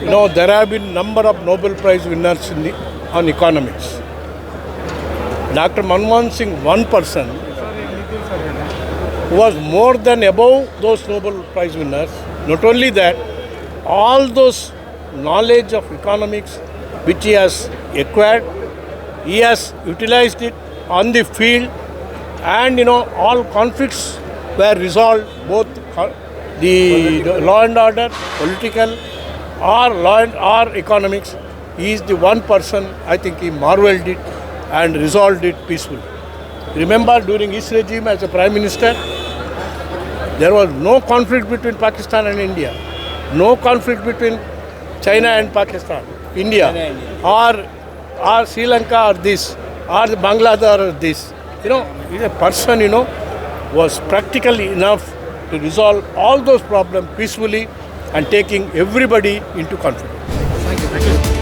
There have been number of Nobel Prize winners on economics. Dr. Manmohan Singh, one person, was more than above those Nobel Prize winners. Not only that, all those knowledge of economics which he has acquired, he has utilized it on the field, and all conflicts were resolved, both the law and order, political, or economics. He is the one person, I think he marveled it and resolved it peacefully. Remember, during his regime as a Prime Minister, there was no conflict between Pakistan and India, no conflict between China and Pakistan, India, or Sri Lanka or this, or Bangladesh or this. He's a person, was practical enough to resolve all those problems peacefully and taking everybody into confidence. Thank you.